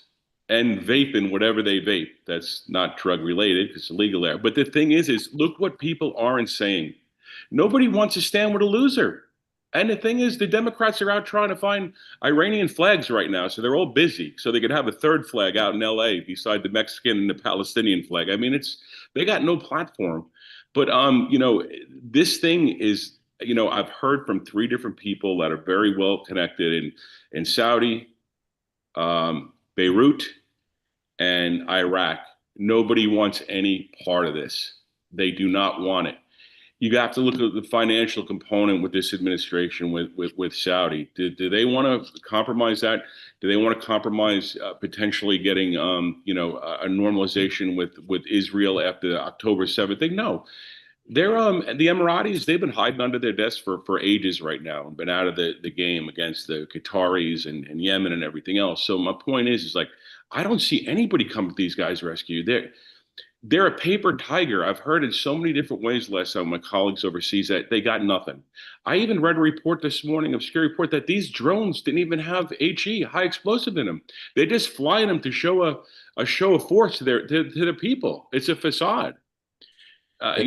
S3: and vaping whatever they vape. That's not drug related, it's illegal there. But the thing is look what people aren't saying. Nobody wants to stand with a loser. And the thing is, the Democrats are out trying to find Iranian flags right now, so they're all busy, so they could have a third flag out in LA beside the Mexican and the Palestinian flag. I mean, they got no platform. But this thing is, I've heard from 3 different people that are very well connected in Saudi, Beirut, and Iraq. Nobody wants any part of this. They do not want it. You have to look at the financial component with this administration, with Saudi. Do they want to compromise that? Do they want to compromise potentially getting a normalization with Israel after the October 7th thing? No. They're the Emiratis, they've been hiding under their desks for ages right now, been out of the game against the Qataris and Yemen and everything else. So my point is like, I don't see anybody come to these guys' rescue. They're a paper tiger. I've heard in so many different ways last time, my colleagues overseas, that they got nothing. I even read a report this morning, a scary report, that these drones didn't even have HE, high explosive, in them. They're just flying them to show a show of force to the people. It's a facade. I'm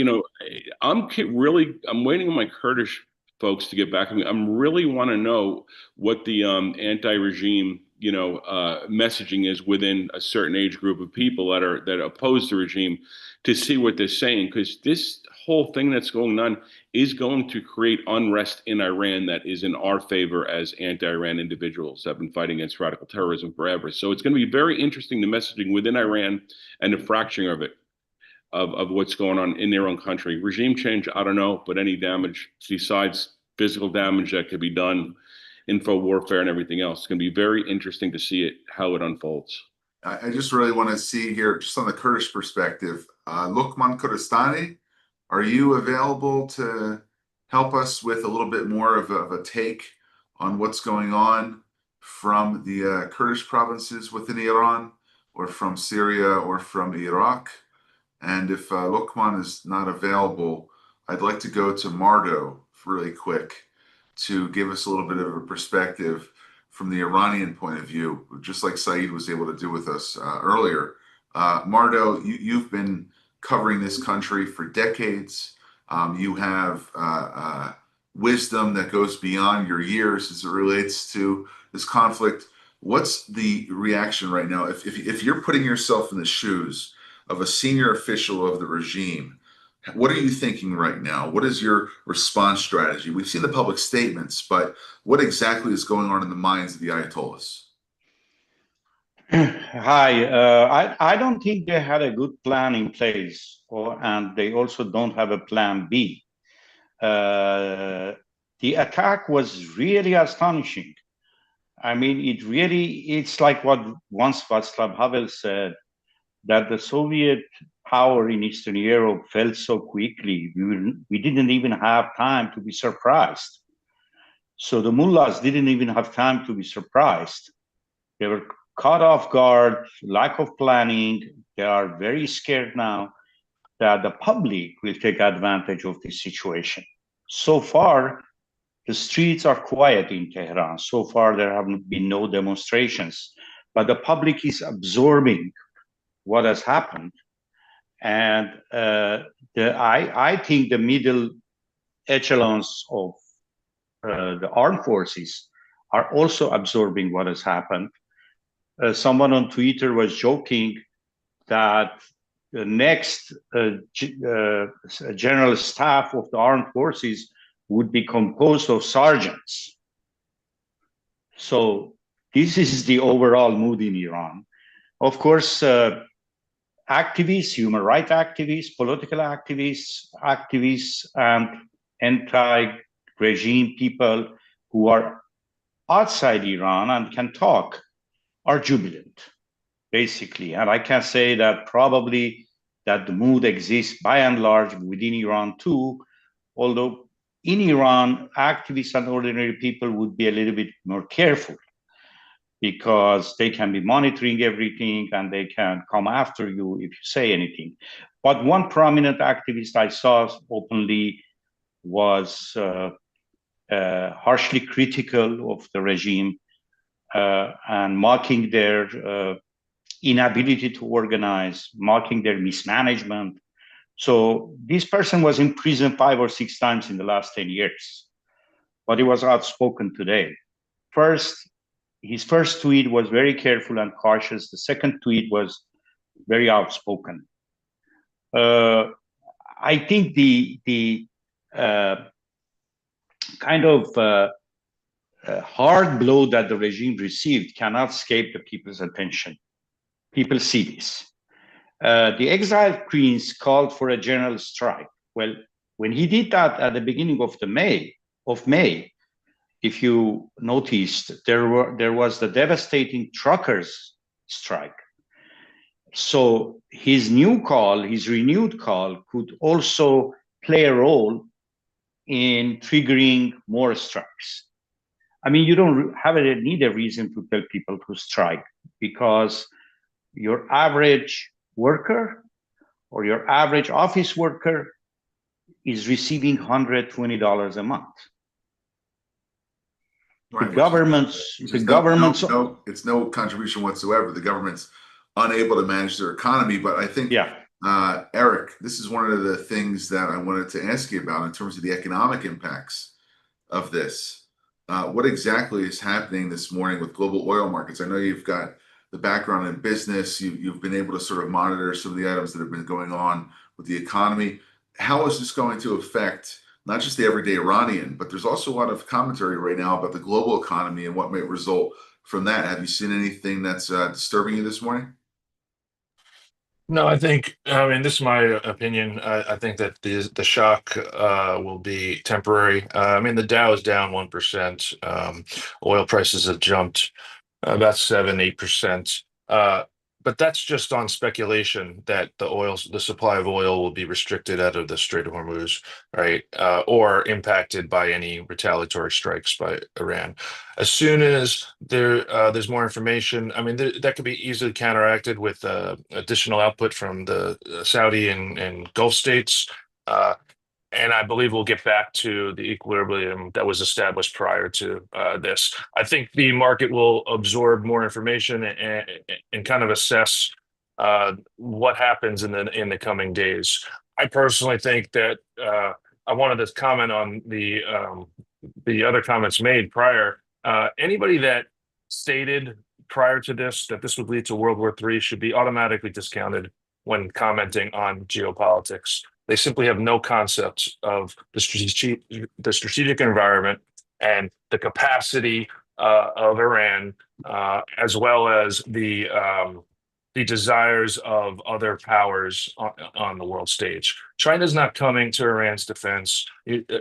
S3: waiting on my Kurdish folks to get back to me. I'm really want to know what the anti-regime, messaging is within a certain age group of people that oppose the regime, to see what they're saying, because this whole thing that's going on is going to create unrest in Iran that is in our favor as anti-Iran individuals that have been fighting against radical terrorism forever. So it's going to be very interesting, the messaging within Iran and the fracturing of it. Of what's going on in their own country. Regime change, I don't know, but any damage besides physical damage that could be done, info warfare and everything else, it's going to be very interesting to see how it unfolds.
S1: I just really want to see here, just on the Kurdish perspective, Lukman Kurdistani, are you available to help us with a little bit more of a take on what's going on from the Kurdish provinces within Iran, or from Syria, or from Iraq? And if Lukman is not available, I'd like to go to Mardo really quick to give us a little bit of a perspective from the Iranian point of view, just like Saeed was able to do with us earlier. Mardo, you've been covering this country for decades. You have wisdom that goes beyond your years as it relates to this conflict. What's the reaction right now? If you're putting yourself in the shoes of a senior official of the regime, What are you thinking right now? What is your response strategy? We've seen the public statements, but what exactly is going on in the minds of the Ayatollahs?
S9: Hi, I don't think they had a good plan in place, and they also don't have a plan B. The attack was really astonishing. I mean, it's like what once Václav Havel said, that the Soviet power in Eastern Europe fell so quickly, we didn't even have time to be surprised. So the mullahs didn't even have time to be surprised. They were caught off guard, lack of planning. They are very scared now that the public will take advantage of this situation. So far, the streets are quiet in Tehran. So far, there have been no demonstrations, but the public is absorbing what has happened. And I think the middle echelons of the armed forces are also absorbing what has happened. Someone on Twitter was joking that the next general staff of the armed forces would be composed of sergeants. So this is the overall mood in Iran. Of course, activists, human rights activists, political activists, and anti-regime people who are outside Iran and can talk are jubilant, basically. And I can say that probably that the mood exists by and large within Iran too, although in Iran, activists and ordinary people would be a little bit more careful because they can be monitoring everything and they can come after you if you say anything. But one prominent activist I saw openly was harshly critical of the regime and mocking their inability to organize, mocking their mismanagement. So this person was in prison 5 or 6 times in the last 10 years, but he was outspoken today. His first tweet was very careful and cautious. The second tweet was very outspoken. I think the kind of hard blow that the regime received cannot escape the people's attention. People see this. The exiled prince called for a general strike. Well, when he did that at the beginning of May, if you noticed, there was the devastating truckers strike. So his renewed call could also play a role in triggering more strikes. I mean, you don't need a reason to tell people to strike because your average worker or your average office worker is receiving $120 a month.
S1: Right.
S9: The government's
S1: it's no contribution whatsoever. The government's unable to manage their economy. But I think, Eric, this is one of the things that I wanted to ask you about in terms of the economic impacts of this. What exactly is happening this morning with global oil markets? I know you've got the background in business. You've been able to sort of monitor some of the items that have been going on with the economy. How is this going to affect not just the everyday Iranian, but there's also a lot of commentary right now about the global economy and what might result from that. Have you seen anything that's disturbing you this morning?
S2: No, I mean, this is my opinion. I think that the shock will be temporary. I mean, the Dow is down 1%. Oil prices have jumped about 7-8%. But that's just on speculation that the supply of oil will be restricted out of the Strait of Hormuz, right? Or impacted by any retaliatory strikes by Iran. As soon as there's more information, I mean, that could be easily counteracted with additional output from the Saudi and Gulf states. And I believe we'll get back to the equilibrium that was established prior to this. I think the market will absorb more information and kind of assess what happens in the coming days. I personally think that I wanted to comment on the other comments made prior. Anybody that stated prior to this that this would lead to World War III should be automatically discounted when commenting on geopolitics. They simply have no concept of the strategic environment and the capacity of Iran, as well as the desires of other powers on the world stage. China's not coming to Iran's defense.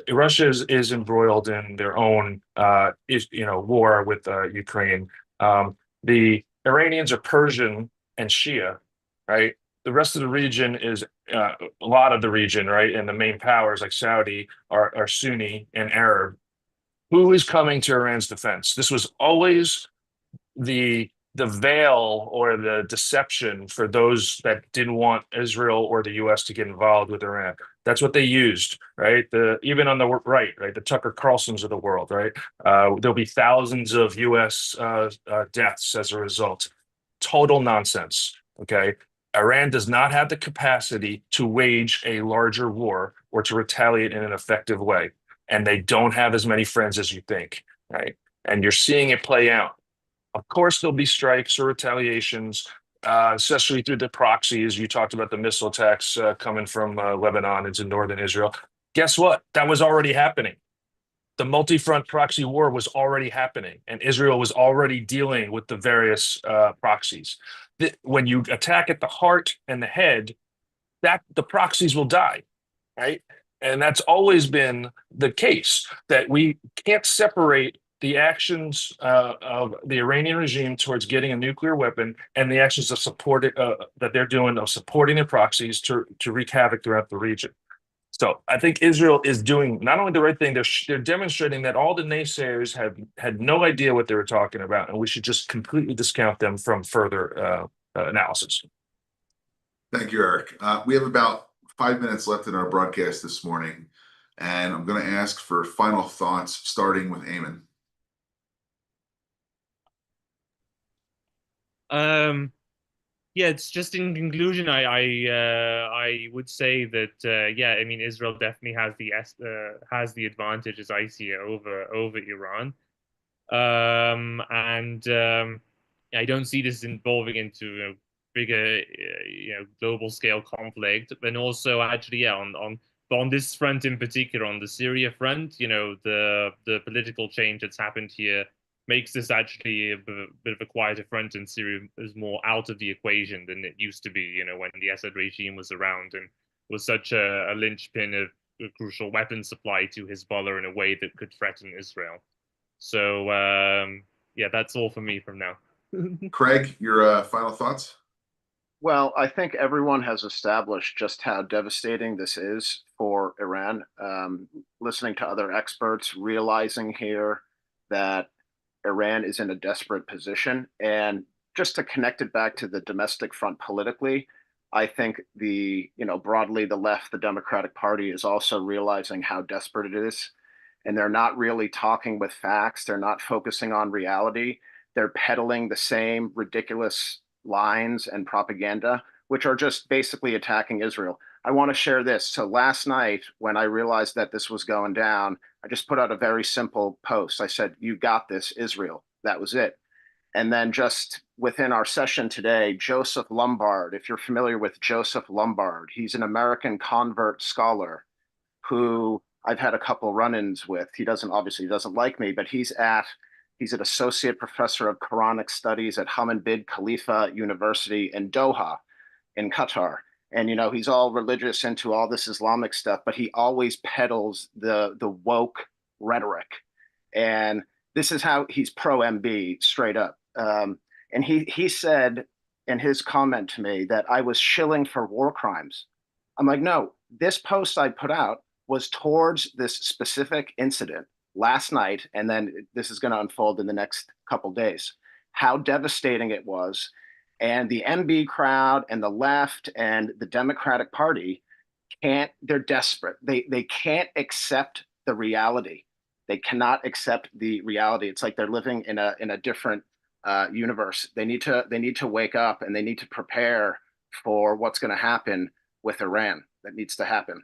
S2: Russia is embroiled in their own, war with Ukraine. The Iranians are Persian and Shia, right? The rest of the region is a lot of the region, right? And the main powers like Saudi are Sunni and Arab. Who is coming to Iran's defense? This was always the veil or the deception for those that didn't want Israel or the U.S. to get involved with Iran. That's what they used, right? Even on the right, the Tucker Carlsons of the world, right? There'll be thousands of U.S. Deaths as a result. Total nonsense. Okay, Iran does not have the capacity to wage a larger war or to retaliate in an effective way, and they don't have as many friends as you think, right? And you're seeing it play out. Of course, there'll be strikes or retaliations, especially through the proxies. You talked about the missile attacks coming from Lebanon into northern Israel. Guess what? That was already happening. The multi-front proxy war was already happening, and Israel was already dealing with the various proxies. When you attack at the heart and the head, that the proxies will die, right? And that's always been the case, that we can't separate the actions of the Iranian regime towards getting a nuclear weapon and the actions of that they're doing of supporting their proxies to wreak havoc throughout the region. So I think Israel is doing not only the right thing, they're demonstrating that all the naysayers have had no idea what they were talking about, and we should just completely discount them from further analysis.
S1: Thank you, Eric. We have about 5 minutes left in our broadcast this morning, and I'm going to ask for final thoughts, starting with Eamon.
S4: Yeah, it's just in conclusion, I would say that yeah, I mean Israel definitely has the advantage as I see it over Iran, and I don't see this evolving into a bigger global scale conflict. But also actually yeah, on this front in particular, on the Syria front, the political change that's happened here makes this actually a bit of a quieter front, and Syria is more out of the equation than it used to be, when the Assad regime was around and was such a linchpin of a crucial weapon supply to Hezbollah in a way that could threaten Israel. So, yeah, that's all for me from now.
S1: Craig, your final thoughts?
S6: Well, I think everyone has established just how devastating this is for Iran. Listening to other experts, realizing here that Iran is in a desperate position. And just to connect it back to the domestic front politically, I think broadly the left, the Democratic Party is also realizing how desperate it is. And they're not really talking with facts. They're not focusing on reality. They're peddling the same ridiculous lines and propaganda, which are just basically attacking Israel. I want to share this. So last night, when I realized that this was going down, I just put out a very simple post. I said, "You got this, Israel." That was it. And then just within our session today, Joseph Lombard, if you're familiar with Joseph Lombard, he's an American convert scholar who I've had a couple run-ins with. He doesn't like me, but he's an associate professor of Quranic studies at Hamad bin Khalifa University in Doha in Qatar. And, he's all religious, into all this Islamic stuff, but he always peddles the woke rhetoric. And this is how he's pro-MB straight up. And he said in his comment to me that I was shilling for war crimes. I'm like, no, this post I put out was towards this specific incident last night, and then this is going to unfold in the next couple days, how devastating it was. And the MB crowd and the left and the Democratic Party they're desperate. They can't accept the reality. They cannot accept the reality. It's like they're living in a different universe. They need to wake up, and they need to prepare for what's going to happen with Iran. That needs to happen.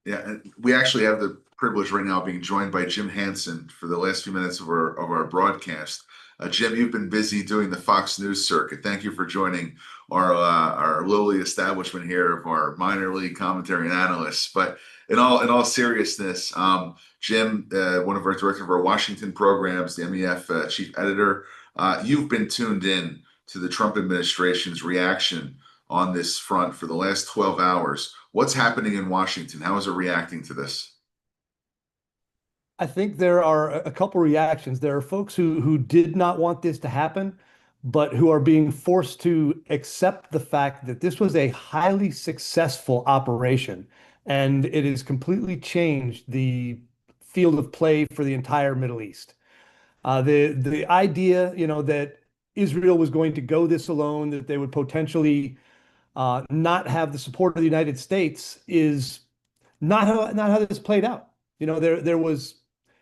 S1: Yeah, and we actually have the privilege right now of being joined by Jim Hansen for the last few minutes of our broadcast. Jim, you've been busy doing the Fox News circuit. Thank you for joining our lowly establishment here of our minor league commentary and analysts. But in all seriousness, Jim, one of our director of our Washington programs, the MEF chief editor, you've been tuned in to the Trump administration's reaction on this front for the last 12 hours. What's happening in Washington? How is it reacting to this?
S10: I think there are a couple reactions. There are folks who did not want this to happen, but who are being forced to accept the fact that this was a highly successful operation, and it has completely changed the field of play for the entire Middle East. The idea, that Israel was going to go this alone, that they would potentially not have the support of the United States is not how this played out. There was,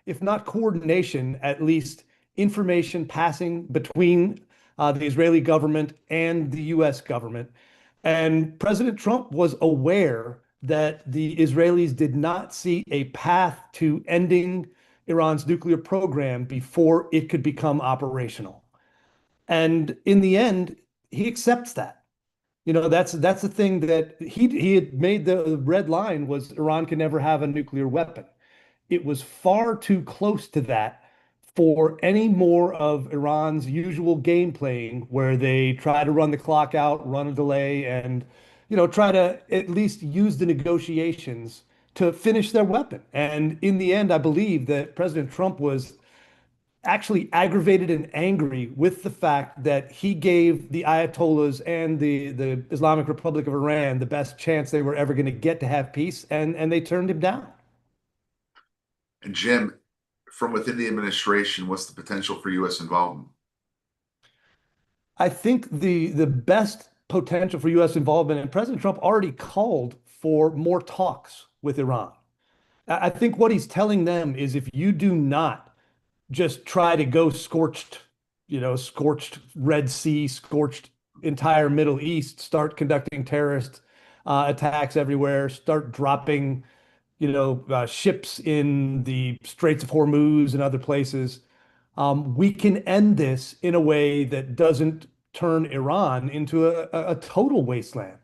S10: if not coordination, at least information passing between the Israeli government and the U.S. government. And President Trump was aware that the Israelis did not see a path to ending Iran's nuclear program before it could become operational. And in the end, he accepts that. That's the thing that he had made the red line was Iran can never have a nuclear weapon. It was far too close to that for any more of Iran's usual game playing where they try to run the clock out, run a delay, and try to at least use the negotiations to finish their weapon. And in the end, I believe that President Trump was actually aggravated and angry with the fact that he gave the Ayatollahs and the Islamic Republic of Iran the best chance they were ever going to get to have peace, and they turned him down.
S1: And Jim, from within the administration, what's the potential for U.S. involvement?
S10: I think the best potential for U.S. involvement, and President Trump already called for more talks with Iran. I think what he's telling them is if you do not just try to go scorched Red Sea, scorched entire Middle East, start conducting terrorist attacks everywhere, start dropping, ships in the Straits of Hormuz and other places. We can end this in a way that doesn't turn Iran into a total wasteland.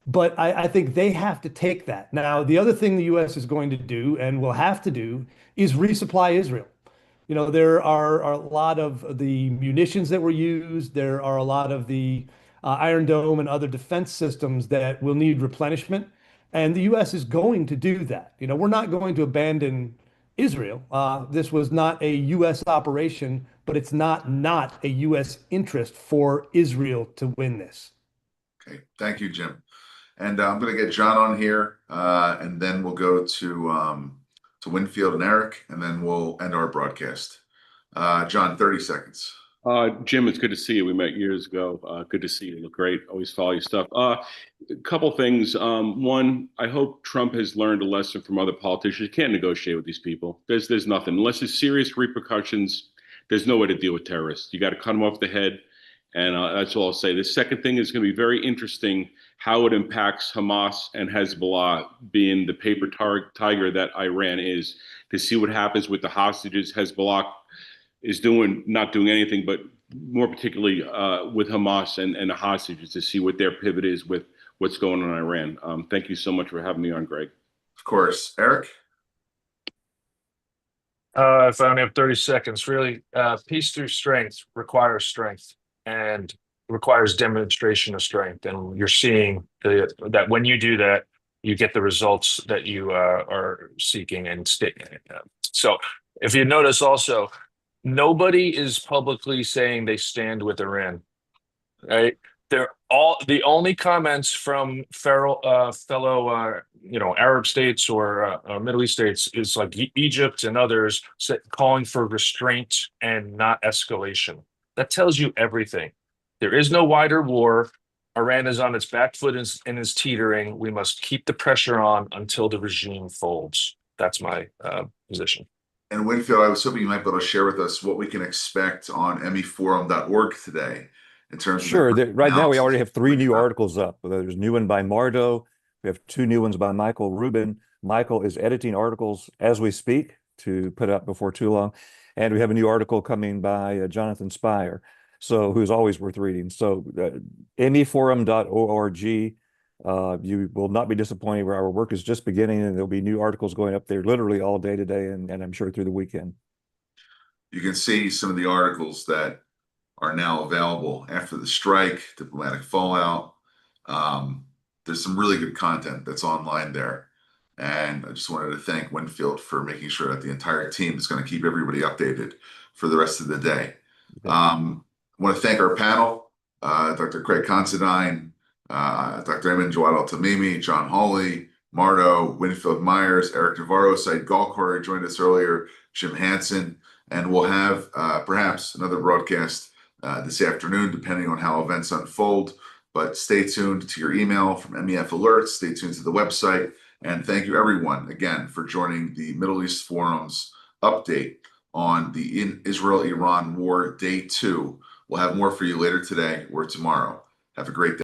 S10: But I think they have to take that. Now, the other thing the U.S. is going to do and will have to do is resupply Israel. There are a lot of the munitions that were used. There are a lot of the Iron Dome and other defense systems that will need replenishment. And the U.S. is going to do that. We're not going to abandon Israel. This was not a U.S. operation, but it's not a U.S. interest for Israel to win this.
S1: Okay, thank you, Jim. And I'm going to get John on here, and then we'll go to Winfield and Eric, and then we'll end our broadcast. John, 30 seconds.
S3: Jim, it's good to see you. We met years ago. Good to see you. You look great. Always follow your stuff. A couple things. One, I hope Trump has learned a lesson from other politicians. You can't negotiate with these people. There's nothing. Unless there's serious repercussions, there's no way to deal with terrorists. You got to cut them off the head. And that's all I'll say. The second thing is going to be very interesting how it impacts Hamas and Hezbollah being the paper tiger that Iran is, to see what happens with the hostages. Hezbollah is not doing anything, but more particularly with Hamas and the hostages, to see what their pivot is with what's going on in Iran. Thank you so much for having me on, Greg.
S1: Of course. Eric?
S2: If I only have 30 seconds, really, peace through strength requires strength and requires demonstration of strength. And you're seeing that when you do that, you get the results that you are seeking and so if you notice also, nobody is publicly saying they stand with Iran, right? They're all the only comments from fellow Arab states or Middle East states is like Egypt and others calling for restraint and not escalation. That tells you everything. There is no wider war. Iran is on its back foot and is teetering. We must keep the pressure on until the regime folds. That's my position.
S1: And Winfield, I was hoping you might be able to share with us what we can expect on meforum.org today in terms of
S8: Sure. Right now, we already have 3 new articles up. There's a new one by Mardo. We have 2 new ones by Michael Rubin. Michael is editing articles as we speak to put up before too long. And we have a new article coming by Jonathan Spire, who's always worth reading. So meforum.org. You will not be disappointed where our work is just beginning, and there'll be new articles going up there literally all day today, and I'm sure through the weekend.
S1: You can see some of the articles that are now available after the strike, diplomatic fallout. There's some really good content that's online there. And I just wanted to thank Winfield for making sure that the entire team is going to keep everybody updated for the rest of the day. I want to thank our panel, Dr. Craig Considine, Dr. Emin Jawad Al-Tamimi, John Hawley, Mardo, Winfield Myers, Eric Navarro, Said Galkari joined us earlier, Jim Hansen, and we'll have perhaps another broadcast this afternoon, depending on how events unfold. But stay tuned to your email from MEF Alerts, stay tuned to the website, and thank you everyone again for joining the Middle East Forum's update on the Israel-Iran war day 2. We'll have more for you later today or tomorrow. Have a great day.